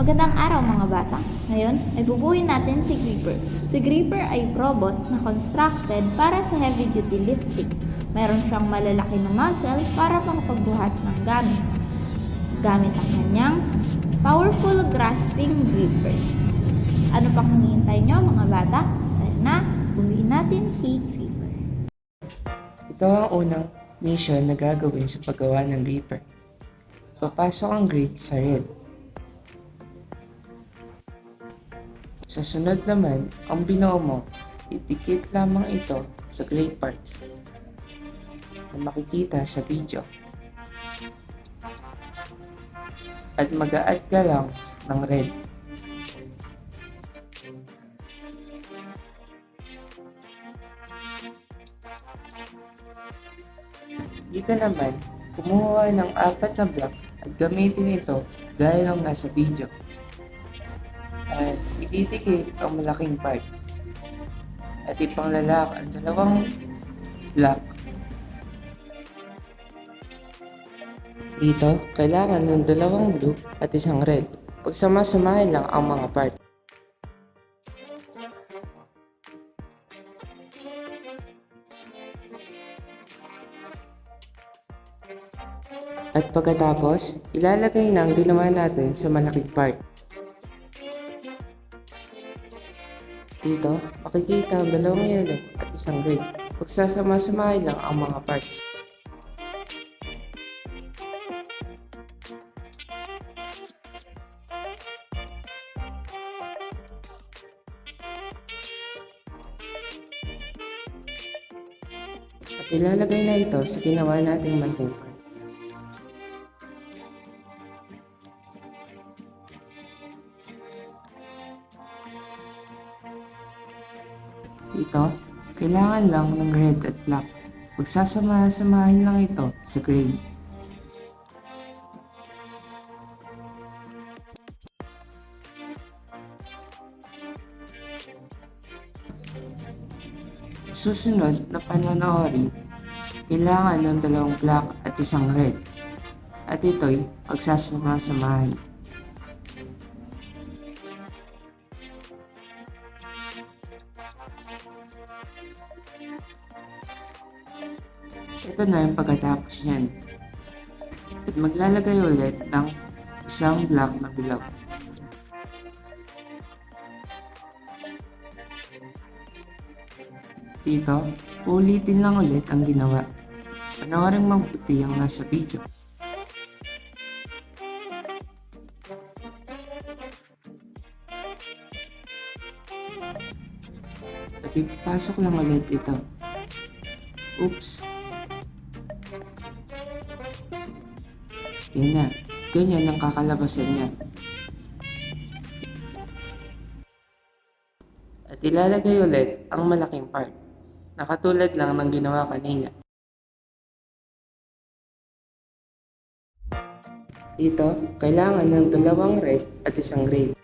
Magandang araw mga bata. Ngayon ay bubuuin natin si Gripper. Si Gripper ay robot na constructed para sa heavy duty lifting. Meron siyang malalaki na muscle para makapagbuhat ng gamit. Gamit ang kanyang powerful grasping grippers. Ano pang hinihintay nyo mga bata? Tara na, buuin natin si Gripper. Ito ang unang mission na gagawin sa paggawa ng Gripper. Papasok ang grid sa red. Sa sunod naman, ang binuo mo, idikit lamang ito sa gray parts na makikita sa video. At mag-a-add ka lang ng red. Dito naman, kumuha ng 4 na block at gamitin ito gaya ng nasa video. At ididikit ang malaking part. At ipanglalak ang dalawang block. Dito, kailangan ng 2 blue at 1 red. Pagsama-samahin lang ang mga parts. At pagkatapos, ilalagay na ang ginawa natin sa malaking part. Dito, makikita ang 2 yellow at 1 green. Pagsasama-samahin lang ang mga parts. At ilalagay na ito sa ginawa nating malaking part. Dito, kailangan lang ng red at black. Pagsasama-samahin lang ito sa gray. Susunod na panonoorin, kailangan ng 2 black at 1 red. At ito'y pagsasama-samahin. Ito na yung pagkatapos niyan. At maglalagay ulit ng 1 black na bilog. Dito, ulitin lang ulit ang ginawa. Panoorin mabuti ang nasa video. At ipasok lang ulit ito. Oops! Yan na, ganyan ang kakalabasan niya. At ilalagay ulit ang malaking part, na katulad lang ng ginawa kanina. Dito, kailangan ng 2 red at 1 gray.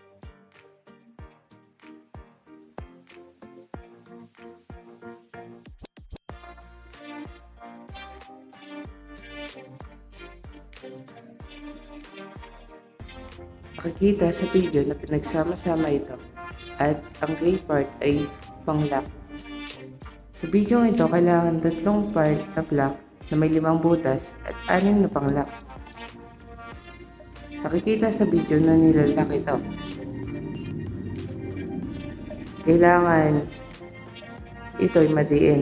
Makikita sa video na pinagsama-sama ito at ang gray part ay pang-lock. Sa video ito, kailangan 3 part na block na may 5 butas at 6 na pang-lock. Nakikita sa video na nilalak ito. Kailangan ito ay madiin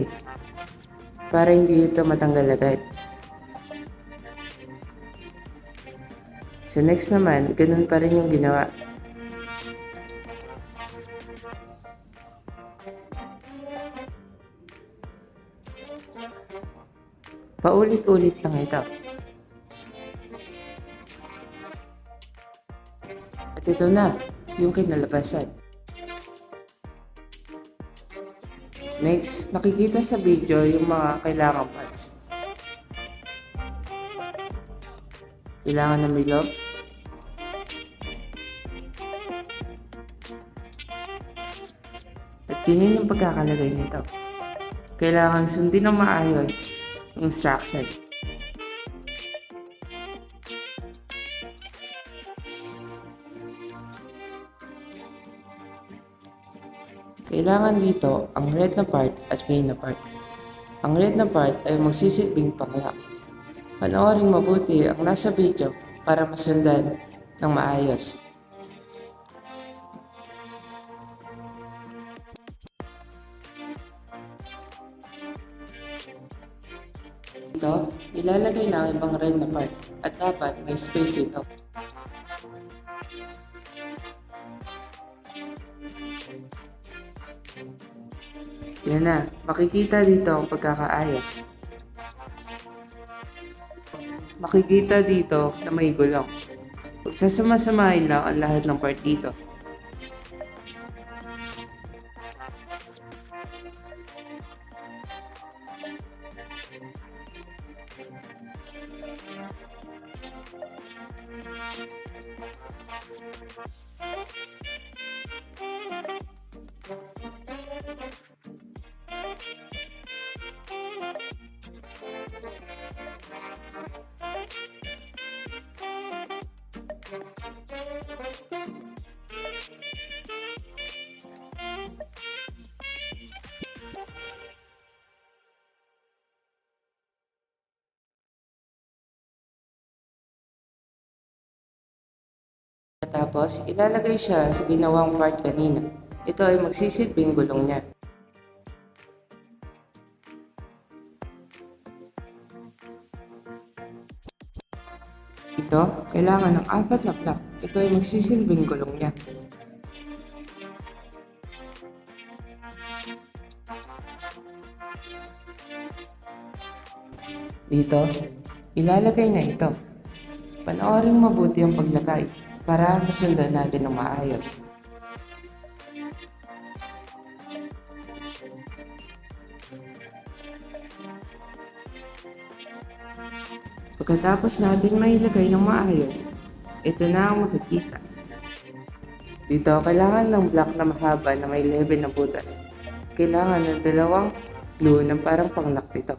para hindi ito matanggal agad. So next naman, ganun pa rin yung ginawa. Paulit-ulit lang ito. At ito na, yung kinalabasan. Next, nakikita sa video yung mga kailangang parts. Kailangan ng bilog. At ganyan yung pagkakalagay nito. Kailangan sundin ng maayos yung instruction. kailangan dito ang red na part at gray na part. Ang red na part ay magsisilbing panglock. Panoorin mabuti ang nasa video para masundan ng maayos. Ito, ilalagay na ang ibang red na part at dapat may space ito. Yan na, makikita dito ang pagkakaayos. Makikita dito na may gulong. Pagsasama-samahin lang ang lahat ng part dito. Tapos, ilalagay siya sa ginawang part kanina. Ito ay magsisilbing gulong niya. Ito, kailangan ng 4 na block. Ito ay magsisilbing gulong niya. Dito, ilalagay na ito. Panoorin mabuti ang paglagay para masundan natin ng maayos. Pagkatapos natin mailagay ng maayos, ito na ang makikita. Dito, kailangan ng block na mahaba na may 11 na butas. Kailangan ng 2 glue na parang panglock dito.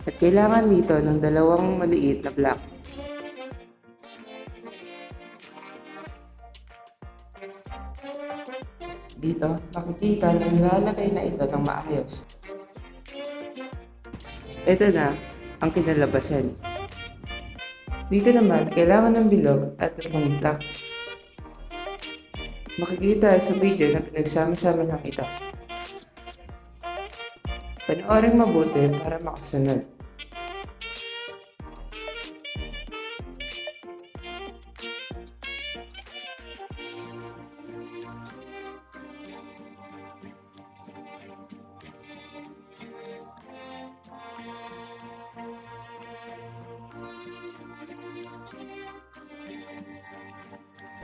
At kailangan dito ng 2 maliit na block. Dito, makikita na nilalagay na ito ng maayos. Ito na ang kinalabasan. Dito naman, kailangan ng bilog at 3 block. Makikita sa video na pinagsama-sama lang ito. Panoorin mabuti para makasunod.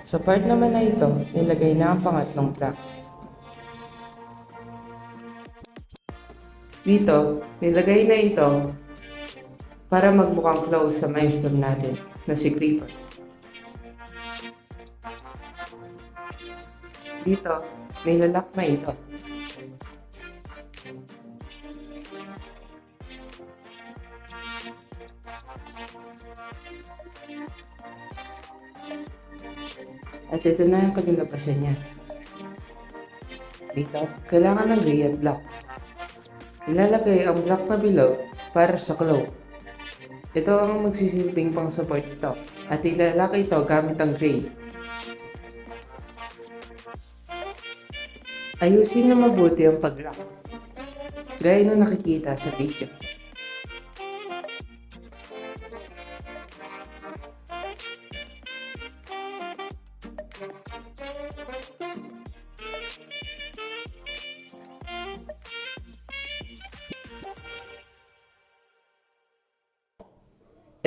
Sa part naman na ito, nilagay na ang pangatlong block. Dito, nilagay na ito para magmukhang close sa milestone natin na si Creeper. Dito, nilalak na ito. At ito na yung kanilabasan niya. Dito, kailangan ng gray at black. Ilalagay ang black na bilog para sa claw. Ito ang magsisilbing pang support ito. At ilalagay ito gamit ang gray. Ayusin na mabuti ang pag-lock. Gaya na nakikita sa video.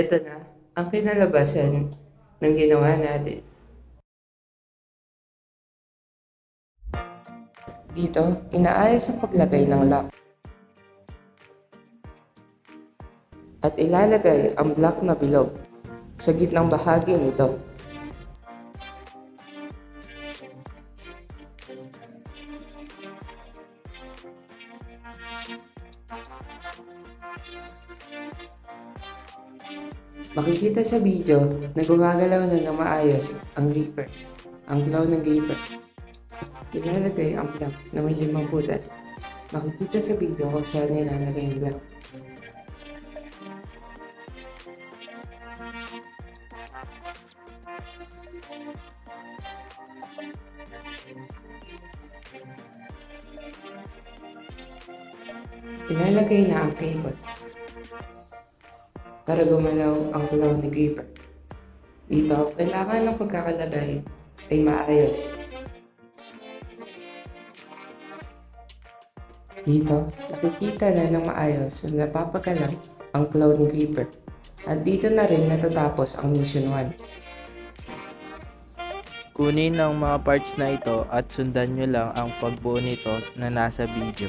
Ito na ang kinalabasan ng ginawa natin. Dito, inaayos ang paglagay ng lock. At ilalagay ang black na bilog sa gitnang bahagi nito. Makikita sa video na gumagalaw na ng maayos ang Reaper. ang claw ng Gripper. Ilalagay ang block na may 5 butas. Makikita sa video kung saan nilalagay ang block. Ilalagay na ang cable para gumalaw ang claw ni Gripper. Dito, kailangan ng pagkakalagay ay maayos. Dito, nakikita na ng maayos na napapagalang ang claw ni Gripper. At dito na rin natatapos ang Mission 1. Kunin ang mga parts na ito at sundan nyo lang ang pagbuo nito na nasa video.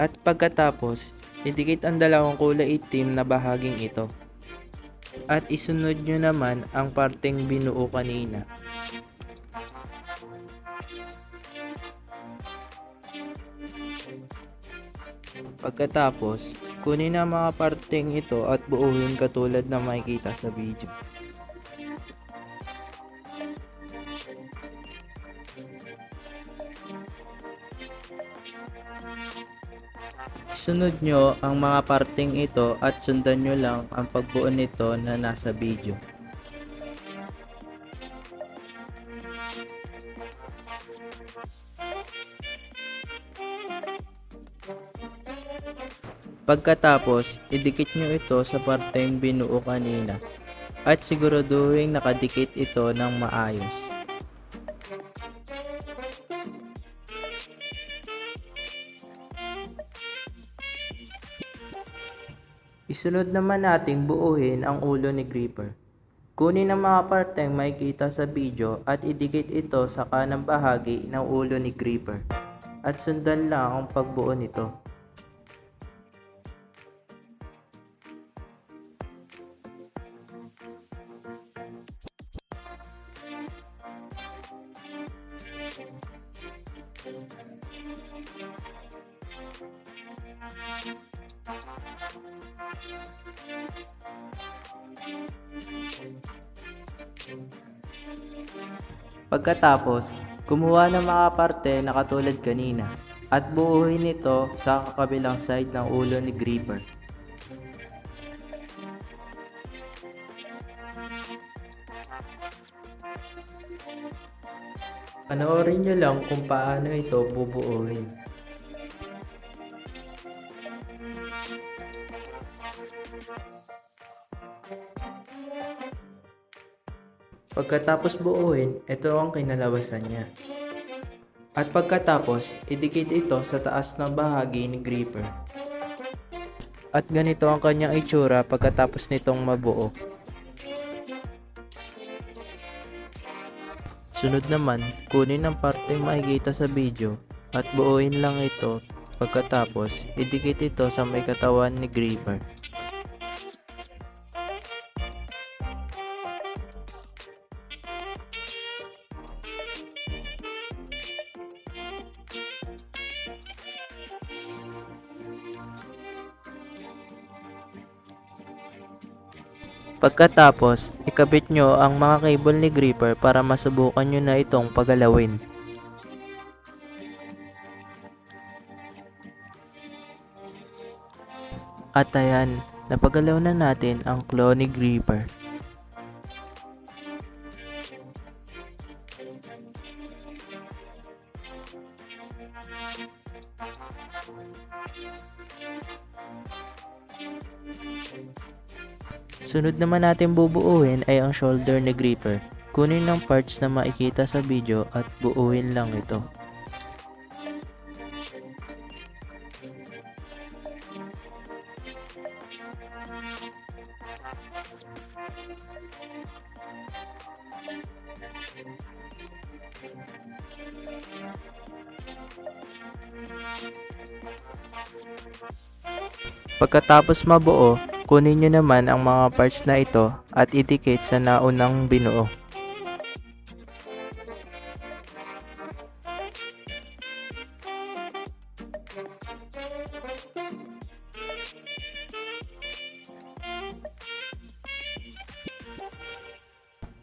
At pagkatapos, idikit ang dalawang kulay itim na bahaging ito. At isunod nyo naman ang parteng binuo kanina. Pagkatapos, kunin ang mga parteng ito at buuhin katulad na makikita sa video. Sunod nyo ang mga parteng ito at sundan nyo lang ang pagbuo nito na nasa video. Pagkatapos, idikit nyo ito sa parteng binuo kanina at siguraduhin nakadikit ito ng maayos. Isunod naman nating buuhin ang ulo ni Gripper. Kunin ang mga parteng makikita sa video at idikit ito sa kanang bahagi ng ulo ni Gripper. At sundan lang ang pagbuo nito. Pagkatapos, kumuha ng mga parte na katulad kanina at buuhin ito sa kabilang side ng ulo ni Gripper. Panoorin nyo lang kung paano ito bubuuhin. Pagkatapos buuin, ito ang kinalabasan niya. At pagkatapos, idikit ito sa taas ng bahagi ni Gripper. At ganito ang kanyang itsura pagkatapos nitong mabuo. Sunod naman, kunin ang parteng makikita sa video at buuin lang ito. Pagkatapos, idikit ito sa may katawan ni Gripper. Pagkatapos, ikabit nyo ang mga cable ni Gripper para masubukan nyo na itong pagalawin. At ayan, napagalaw na natin ang claw ni Gripper. Sunod naman natin bubuuhin ay ang shoulder ni Gripper. Kunin ng parts na makikita sa video at buuhin lang ito. Pagkatapos mabuo, kunin nyo naman ang mga parts na ito at idikit sa naunang binuo.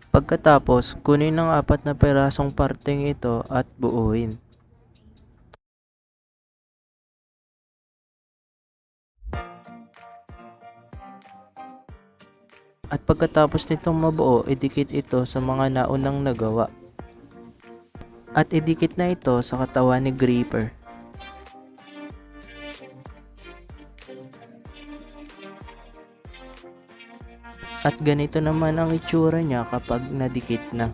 Pagkatapos, kunin ang 4 na pirasong parteng ito at buuin. At pagkatapos nitong mabuo, idikit ito sa mga naunang nagawa. At idikit na ito sa katawan ni Gripper. At ganito naman ang itsura niya kapag nadikit na.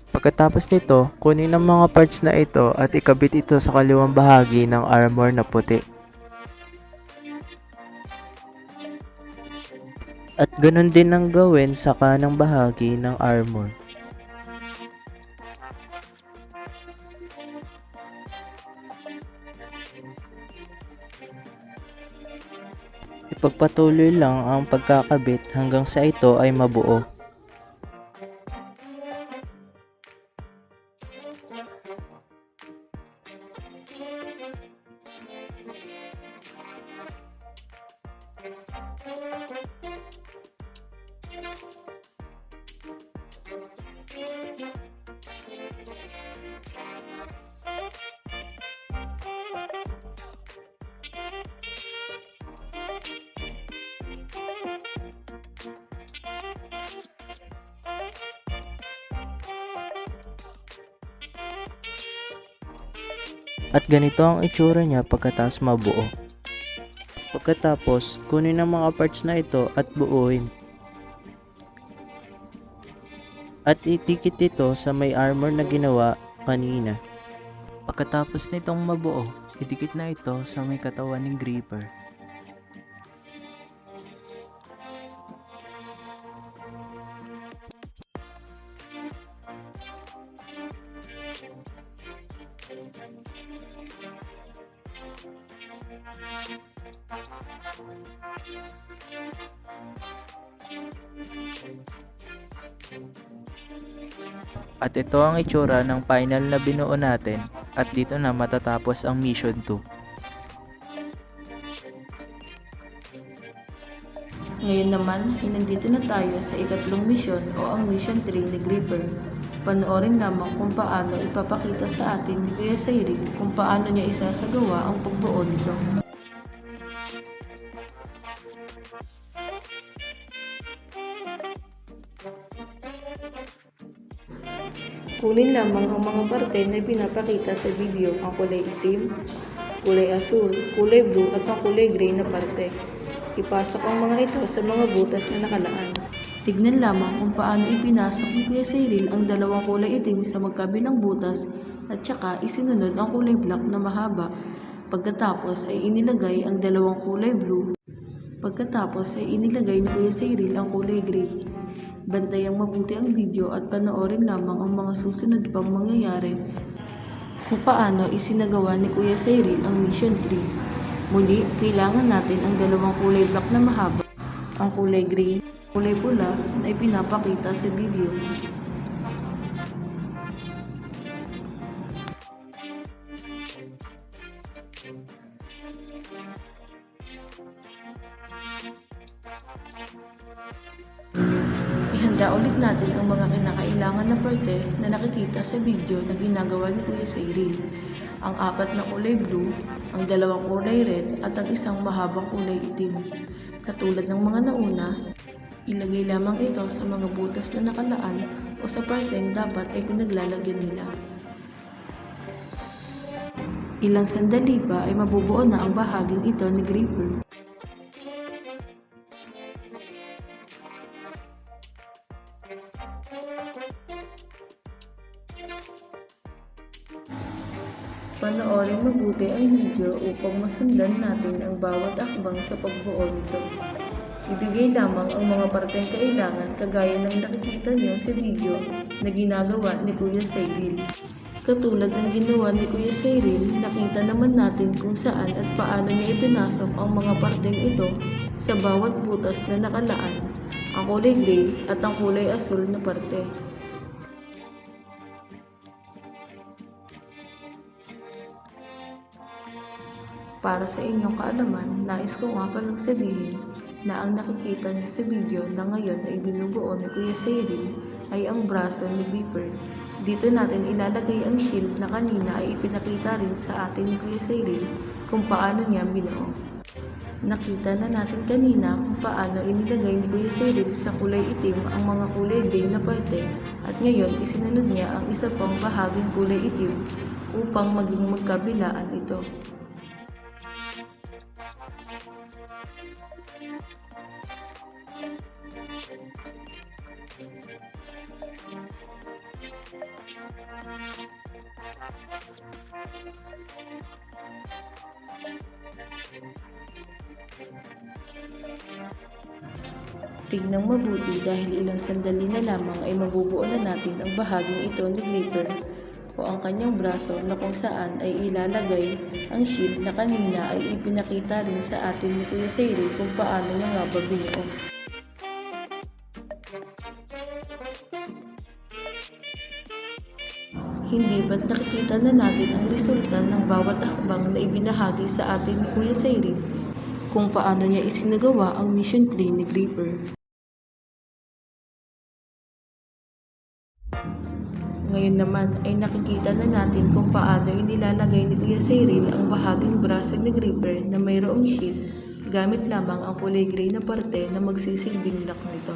Pagkatapos nito, kunin ang mga parts na ito at ikabit ito sa kaliwang bahagi ng armor na puti. At ganun din ang gawin sa kanang bahagi ng armor. Ipagpatuloy lang ang pagkakabit hanggang sa ito ay mabuo. At ganito ang itsura niya pagkatapos mabuo. Pagkatapos, kunin ang mga parts na ito at buuin. At itikit ito sa may armor na ginawa kanina. Pagkatapos nitong mabuo, idikit na ito sa may katawan ng Gripper. At ito ang itsura ng final na binuo natin at dito na matatapos ang Mission 2. Ngayon naman ay nandito na tayo sa ikatlong misyon o ang Mission 3 ni Gripper. Panoorin lamang kung paano ipapakita sa atin ni Kuya Cyril kung paano niya isasagawa ang pagbuo nito. Kunin lamang ang mga parte na pinapakita sa video, ang kulay itim, kulay asul, kulay blue at ang kulay gray na parte. Ipasok ang mga ito sa mga butas na nakalaan. Tignan lamang kung paano ipinasok ni Kuya Cyril ang dalawang kulay itim sa magkabilang butas at saka isinunod ang kulay black na mahaba. Pagkatapos ay inilagay ang dalawang kulay blue. Pagkatapos ay inilagay ni Kuya Cyril ang kulay gray. Bantayang mabuti ang video at panoorin lamang ang mga susunod pang mangyayari kung paano isinagawa ni Kuya Cyril ang Mission 3. Muli, kailangan natin ang dalawang kulay black na mahaba, ang kulay gray, kulay pula na ipinapakita sa video. Ihanda ulit natin ang mga kinakailangan na parte na nakikita sa video na ginagawa ni Kuya Cyril. Ang 4 na kulay blue, ang 2 kulay red at ang isang mahabang kulay itim. Katulad ng mga nauna, ilagay lamang ito sa mga butas na nakalaan o sa parteng dapat ay pinaglalagyan nila. Ilang sandali pa ay mabubuo na ang bahaging ito ni Gripper. Panoorin mabuti ang video upang masundan natin ang bawat akbang sa pagbuo nito. Ibigay lamang ang mga parteng kailangan kagaya ng nakikita niyo sa video na ginagawa ni Kuya Cyril. Katulad ng ginawa ni Kuya Cyril, nakita naman natin kung saan at paano niya ipinasok ang mga parteng ito sa bawat butas na nakalaan, ang kulay gray at ang kulay asul na parte. Para sa inyong kaalaman, nais ko nga palang sabihin na ang nakikita niyo sa video na ngayon ay binubuo ni Kuya Cyril ay ang braso ni Gripper. Dito natin ilalagay ang shield na kanina ay ipinakita rin sa atin ni Kuya Cyril kung paano niya binuo. Nakita na natin kanina kung paano inilagay ni Kuya Cyril sa kulay itim ang mga kulay gray na parte at ngayon isinunod niya ang isa pang bahaging kulay itim upang maging magkabilaan ito. Tingnan mabuti dahil ilang sandali na lamang ay mabubuo na natin ang bahaging ito ni Gripper o ang kanyang braso na kung saan ay ilalagay ang shield na kanina ay ipinakita rin sa atin ni Kuya Cyril kung paano niya nga ba binuo. Hindi ba't nakikita na natin ang resulta ng bawat akbang na ibinahagi sa atin ni Kuya Cyril kung paano niya isinagawa ang Mission 3 ni Gripper. Ngayon naman ay nakikita na natin kung paano inilalagay ni Kuya Cyril ang bahaging braso ni Gripper na mayroong shield gamit lamang ang kulay gray na parte na magsisilbing lock nito.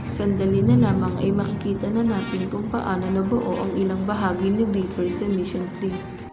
Sandali na lamang ay makikita na natin kung paano nabuo ang ilang bahagi ni Gripper sa Mission 3.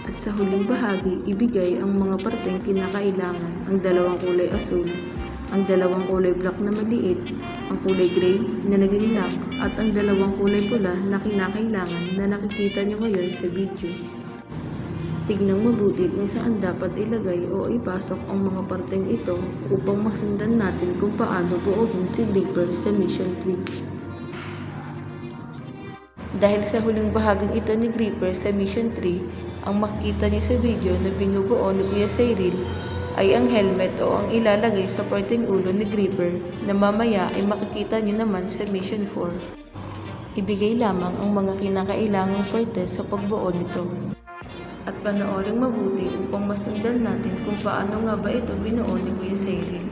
At sa huling bahagi, ibigay ang mga parteng kinakailangan, ang dalawang kulay asul, ang dalawang kulay black na maliit, ang kulay gray na naging lock, at ang dalawang kulay pula na kinakailangan na nakikita nyo ngayon sa video. Tignan mabuti kung saan dapat ilagay o ipasok ang mga parteng ito upang masundan natin kung paano buuhin si Gripper sa Mission 3. Dahil sa huling bahaging ito ni Gripper sa Mission 3, ang makikita niyo sa video na binubuo ni Kuya Cyril ay ang helmet o ang ilalagay sa parteng ulo ni Gripper na mamaya ay makikita niyo naman sa Mission 4. Ibigay lamang ang mga kinakailangang parte sa pagbuo nito. At panoorin mabuti upang masundan natin kung paano nga ba ito binuo ni Kuya Cyril.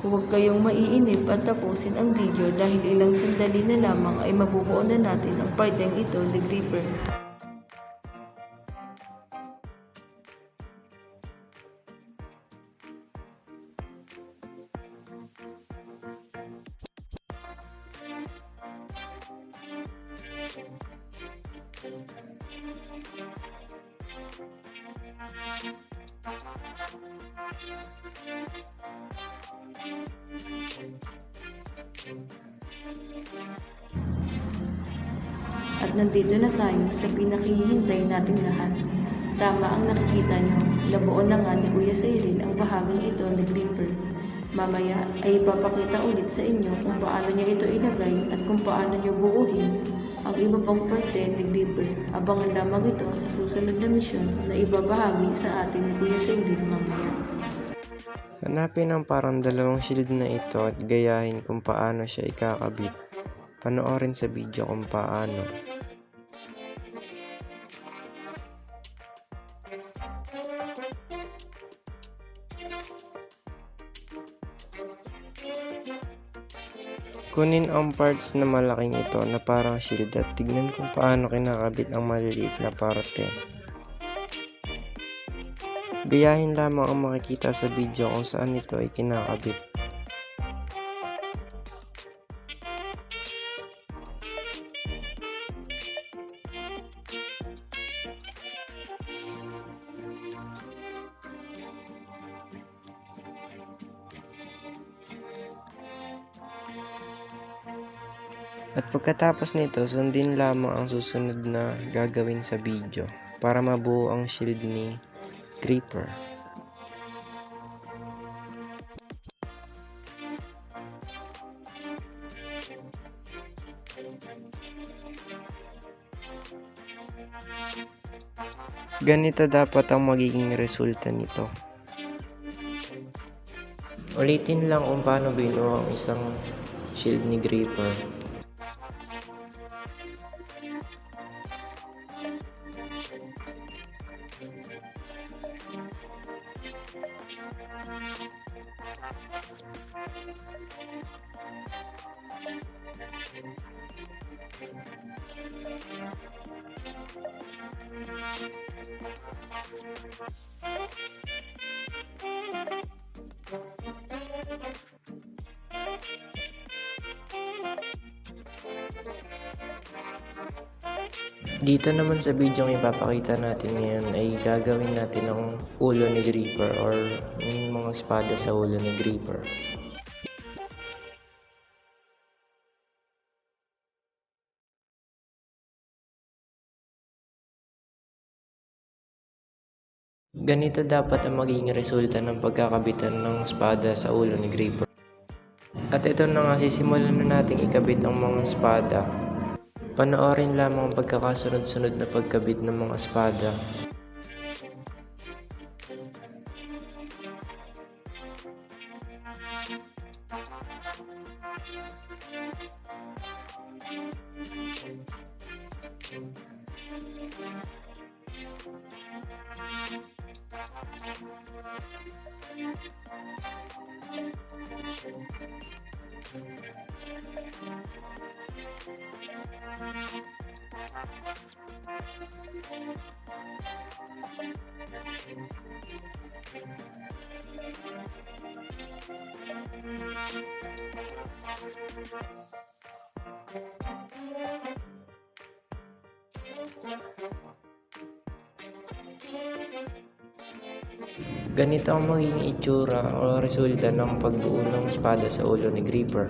Huwag kayong maiinip at tapusin ang video dahil ilang sandali na lamang ay mabubuo na natin ang parteng ito ni Gripper. At nandito na tayo sa pinakihintay nating lahat. Tama ang nakikita nyo, nabuo na nga ni Kuya Cyril ang bahaging ito ni Gripper. Mamaya ay ipapakita ulit sa inyo kung paano niya ito ilagay at kung paano niya buuhin ang iba pang parte ni Gripper. Abangan lamang ito sa susunod na misyon na ibabahagi sa atin ni Kuya Cyril mamaya. Hanapin ang parang dalawang shield na ito at gayahin kung paano siya ikakabit. Panoorin sa video kung paano. Kunin ang parts na malaking ito na parang shield at tignan kung paano kinakabit ang maliliit na parte. Gayahin lamang ang makikita sa video kung saan ito ay kinakabit. At pagkatapos nito, sundin lamang ang susunod na gagawin sa video para mabuo ang shield ni Gripper. Ganito dapat ang magiging resulta nito. Ulitin lang kung paano binuo ang isang shield ni Gripper. Dito naman sa video yung ipapakita natin ngayon ay gagawin natin ang ulo ni Gripper or yung mga espada sa ulo ni Gripper. Ganito dapat ang magiging resulta ng pagkakabitan ng espada sa ulo ni Gripper. At ito na nga, sisimulan na natin ikabit ang mga espada. Panoorin lamang ang pagkakasunod-sunod na pagkabit ng mga espada. Ganito ang magiging itsura o resulta ng pagbuo ng espada sa ulo ni Gripper.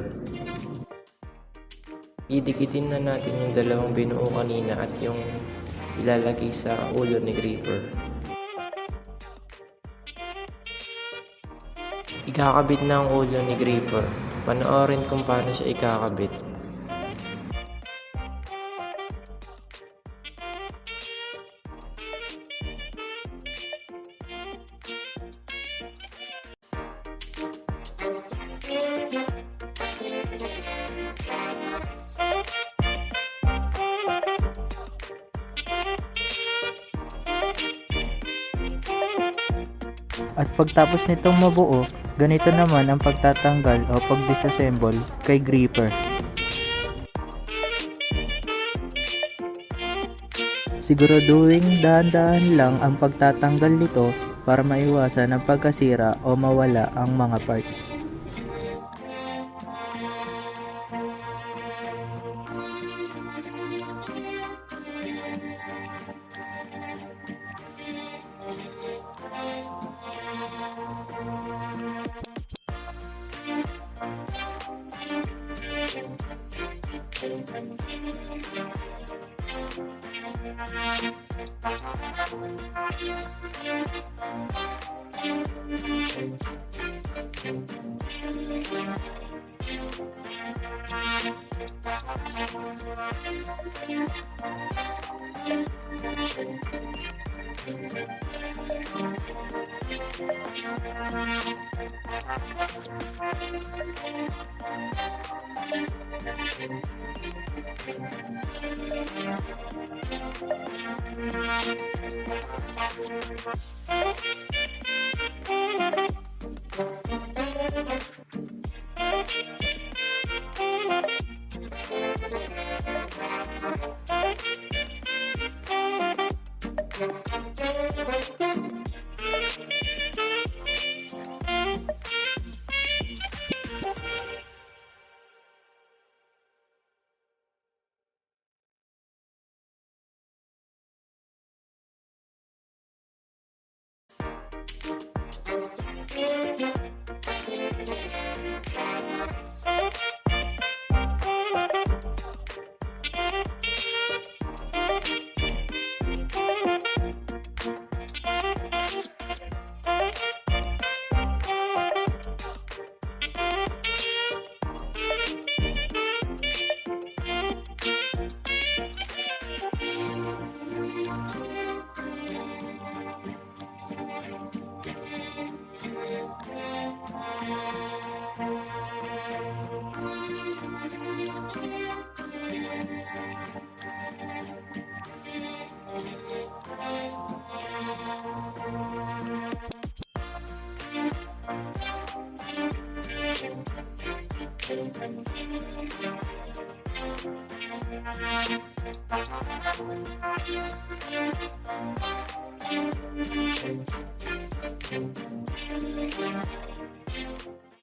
Idikitin na natin yung dalawang binuo kanina at yung ilalagay sa ulo ni Gripper. Ikakabit na ang ulo ni Gripper. Panoorin kung paano siya ikakabit. At pagtapos nitong mabuo, ganito naman ang pagtatanggal o pag-disassemble kay Gripper. Siguraduhin dahan-dahan lang ang pagtatanggal nito para maiwasan ang pagkasira o mawala ang mga parts.